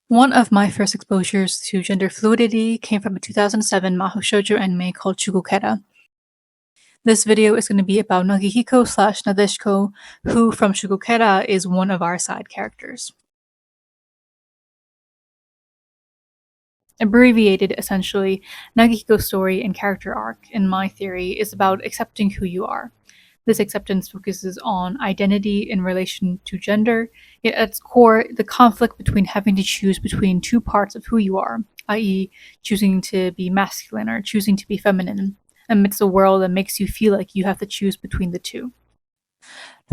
One of my first exposures to gender fluidity came from a 2007 mahou shoujo anime called Shugukera. This video is going to be about Nagihiko slash Nadeshiko, who from Shugukera is one of our side characters. Abbreviated, essentially, Nagihiko's story and character arc, in my theory, is about accepting who you are. This acceptance focuses on identity in relation to gender, yet at its core, the conflict between having to choose between two parts of who you are, i.e., choosing to be masculine or choosing to be feminine, amidst a world that makes you feel like you have to choose between the two.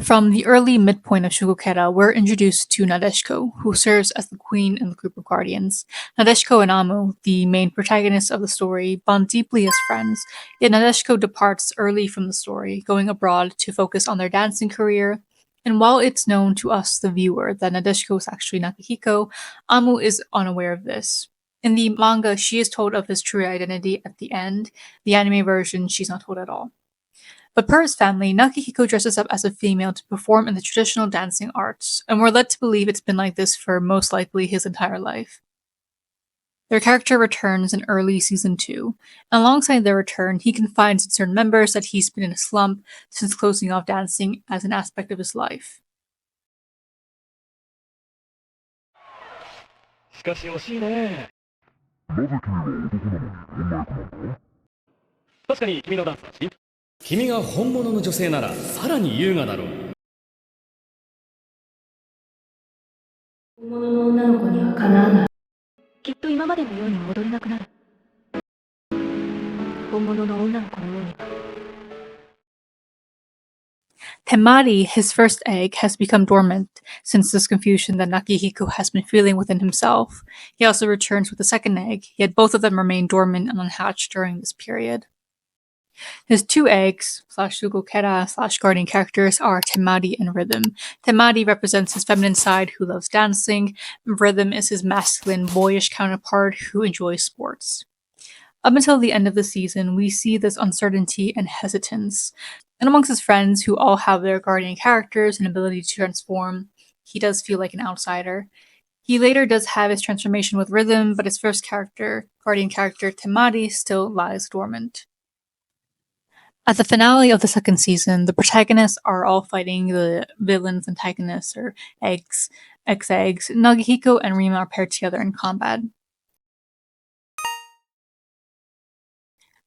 From the early midpoint of Shugukera, we're introduced to Nadeshiko, who serves as the queen in the group of guardians. Nadeshiko and Amu, the main protagonists of the story, bond deeply as friends, yet Nadeshiko departs early from the story, going abroad to focus on their dancing career. And while it's known to us, the viewer, that Nadeshiko is actually Nagihiko, Amu is unaware of this. In the manga, she is told of his true identity at the end. The anime version, she's not told at all. But per his family, Nagihiko dresses up as a female to perform in the traditional dancing arts, and we're led to believe it's been like this for most likely his entire life. Their character returns in early season 2, and alongside their return, he confides in certain members that he's been in a slump since closing off dancing as an aspect of his life. しかし惜しいね。なぜ君は男なのにこんな役なんだ？確かに君のダンスだし。君が本物の女性ならさらに優雅だろう。本物の女の子にはかなわない。きっと今までのように戻れなくなる。本物の女の子のようには。Temari, his first egg, has become dormant since this confusion that Nagihiko has been feeling within himself. He also returns with a second egg, yet both of them remain dormant and unhatched during this period. His two eggs, /Shugukera/ guardian characters are Temari and Rhythm. Temari represents his feminine side who loves dancing, and Rhythm is his masculine, boyish counterpart who enjoys sports. Up until the end of the season, we see this uncertainty and hesitance. And amongst his friends, who all have their guardian characters and ability to transform, he does feel like an outsider. He later does have his transformation with Rhythm, but his first character, guardian character Temari, still lies dormant. At the finale of the second season, the protagonists are all fighting the villain's antagonists, or ex-eggs. Nagihiko and Rima are paired together in combat.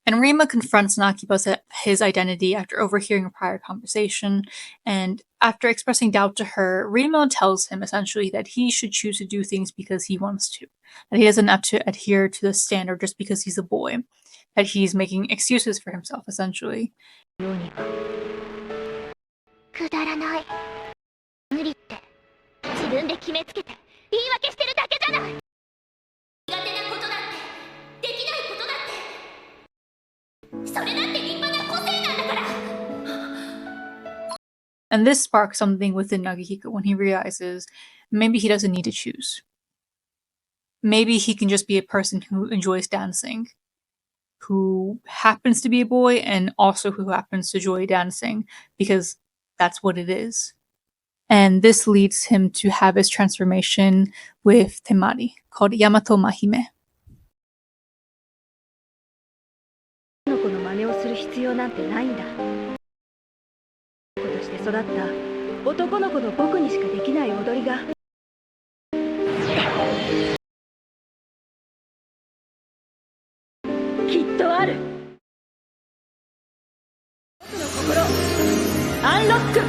And Rima confronts Naki about his identity after overhearing a prior conversation, and after expressing doubt to her, Rima tells him essentially that he should choose to do things because he wants to, that he doesn't have to adhere to the standard just because he's a boy, that he's making excuses for himself, essentially. くだらない。無理って自分で決めつけて言い訳してるだけじゃない。苦手なことだってできないことだってそれだって立派な個性なんだから。And this sparks something within Nagihiko when he realizes maybe he doesn't need to choose. Maybe he can just be a person who enjoys dancing, who happens to be a boy and also who happens to enjoy dancing because that's what it is. And this leads him to have his transformation with Temari, called Yamato Mahime. 女の子の真似をする必要なんてないんだ。子として育った男の子の僕にしかできない踊りがきっとある。僕の心アンロック。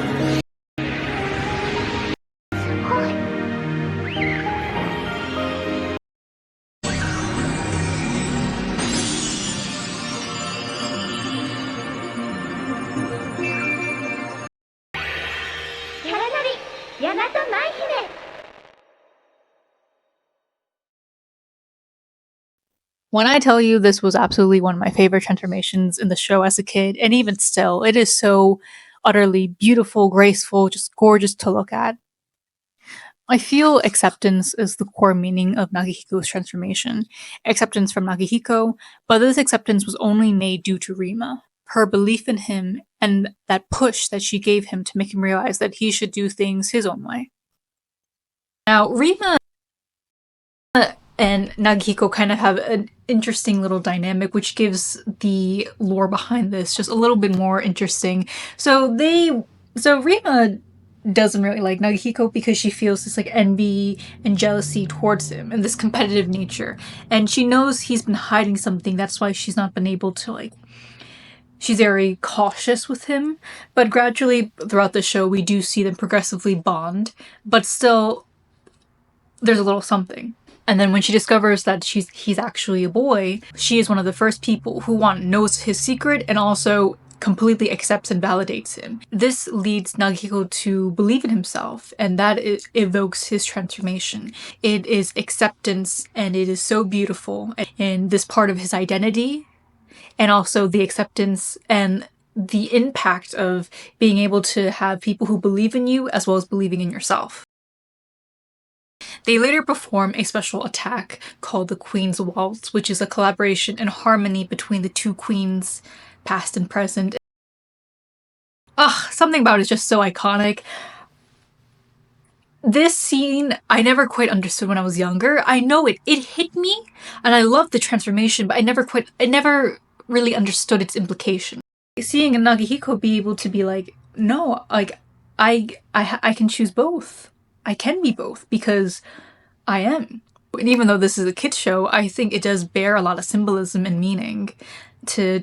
When I tell you this was absolutely one of my favorite transformations in the show as a kid, and even still, it is so utterly beautiful, graceful, just gorgeous to look at. I feel acceptance is the core meaning of Nagihiko's transformation. Acceptance from Nagihiko, but this acceptance was only made due to Rima, her belief in him, and that push that she gave him to make him realize that he should do things his own way. Now, Rima Nagihiko kind of have an interesting little dynamic, which gives the lore behind this just a little bit more interesting. So Rima doesn't really like Nagihiko because she feels this like envy and jealousy towards him and this competitive nature. And she knows he's been hiding something, that's why she's not been able to like she's very cautious with him. But gradually throughout the show we do see them progressively bond, but still there's a little something. And then when she discovers that he's actually a boy, she is one of the first people who knows his secret and also completely accepts and validates him. This leads Nagihiko to believe in himself, and that evokes his transformation. It is acceptance, and it is so beautiful in this part of his identity, and also the acceptance and the impact of being able to have people who believe in you as well as believing in yourself. They later perform a special attack called the Queen's Waltz, which is a collaboration and harmony between the two queens, past and present. Something about it is just so iconic. This scene, I never quite understood when I was younger. I know it hit me, and I loved the transformation, but I never really understood its implication. Seeing Nagihiko be able to be like, no, like, I can choose both. I can be both because I am. And even though this is a kids show, I think it does bear a lot of symbolism and meaning to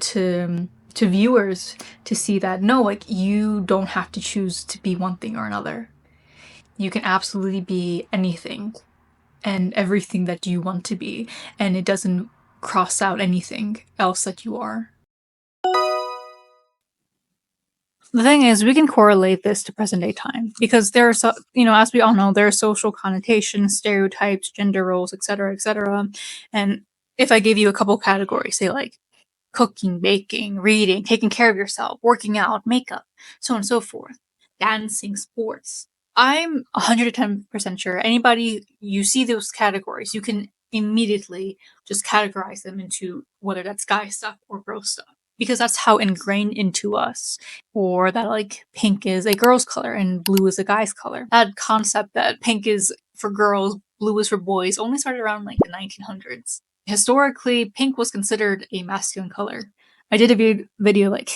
viewers to see that no, like you don't have to choose to be one thing or another. You can absolutely be anything and everything that you want to be, and it doesn't cross out anything else that you are. The thing is, we can correlate this to present day time because there's, as we all know, there are social connotations, stereotypes, gender roles, etc., etc. And if I give you a couple categories, say like cooking, baking, reading, taking care of yourself, working out, makeup, so on and so forth, dancing, sports, I'm 110% sure anybody you see those categories, you can immediately just categorize them into whether that's guy stuff or girl stuff. Because that's how ingrained into us, or that like pink is a girl's color and blue is a guy's color. That concept that pink is for girls, blue is for boys, only started around like the 1900s. Historically, pink was considered a masculine color. I did a video like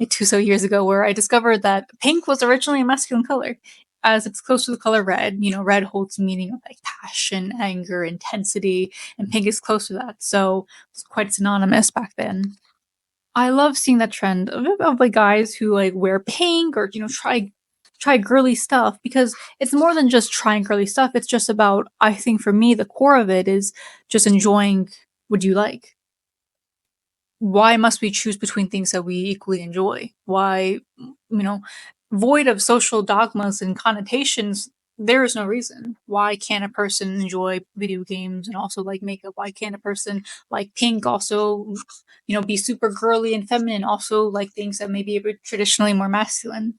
2 years ago where I discovered that pink was originally a masculine color, as it's close to the color red. Red holds meaning of like passion, anger, intensity, and pink is close to that, so it's quite synonymous back then. I love seeing that trend of like guys who like wear pink or try girly stuff, because it's more than just trying girly stuff. It's just about, I think for me, the core of it is just enjoying what you like. Why must we choose between things that we equally enjoy? Why, void of social dogmas and connotations, there is no reason. Why can't a person enjoy video games and also like makeup? Why can't a person like pink also, be super girly and feminine, also like things that may be a bit traditionally more masculine?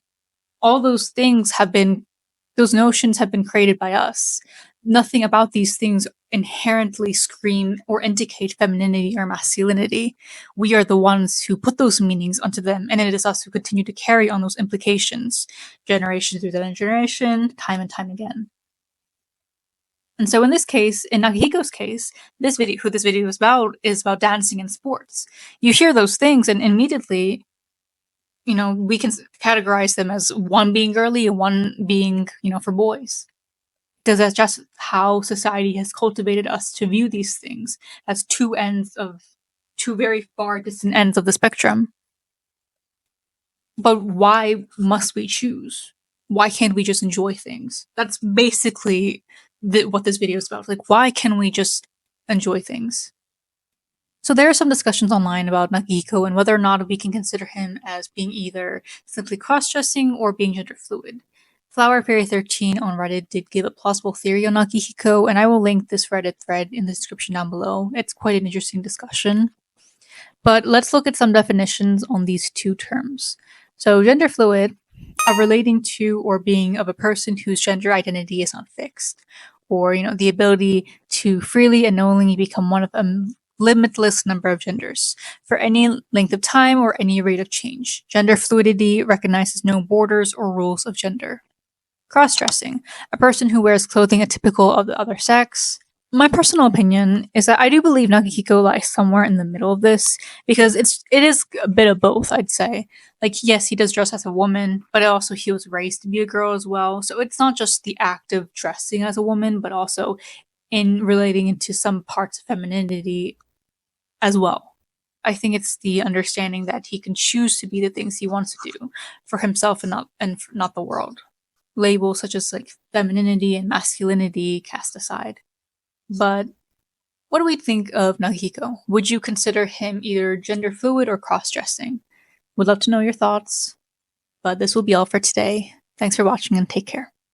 All those those notions have been created by us. Nothing about these things inherently scream or indicate femininity or masculinity. We are the ones who put those meanings onto them, and it is us who continue to carry on those implications, generation through generation, time and time again. And so in this case, in Nagihiko's case, who this video is about dancing and sports. You hear those things and immediately, we can categorize them as one being girly and one being, for boys. Because that's just how society has cultivated us to view these things as two very far distant ends of the spectrum. But why must we choose? Why can't we just enjoy things? That's basically what this video is about. Like, why can't we just enjoy things? So there are some discussions online about Nagihiko and whether or not we can consider him as being either simply cross-dressing or being gender fluid. Flower Fairy 13 on Reddit did give a plausible theory on Nagihiko, and I will link this Reddit thread in the description down below. It's quite an interesting discussion. But let's look at some definitions on these two terms. So gender fluid are relating to or being of a person whose gender identity is not fixed, or the ability to freely and knowingly become one of a limitless number of genders for any length of time or any rate of change. Gender fluidity recognizes no borders or rules of gender. Cross-dressing, a person who wears clothing atypical of the other sex. My personal opinion is that I do believe Nagihiko lies somewhere in the middle of this because it is a bit of both, I'd say. Like, yes, he does dress as a woman, but also he was raised to be a girl as well. So it's not just the act of dressing as a woman, but also in relating into some parts of femininity as well. I think it's the understanding that he can choose to be the things he wants to do for himself and not the world. Labels such as like femininity and masculinity cast aside. But what do we think of Nagihiko? Would you consider him either gender fluid or cross dressing? Would love to know your thoughts. But this will be all for today. Thanks for watching and take care.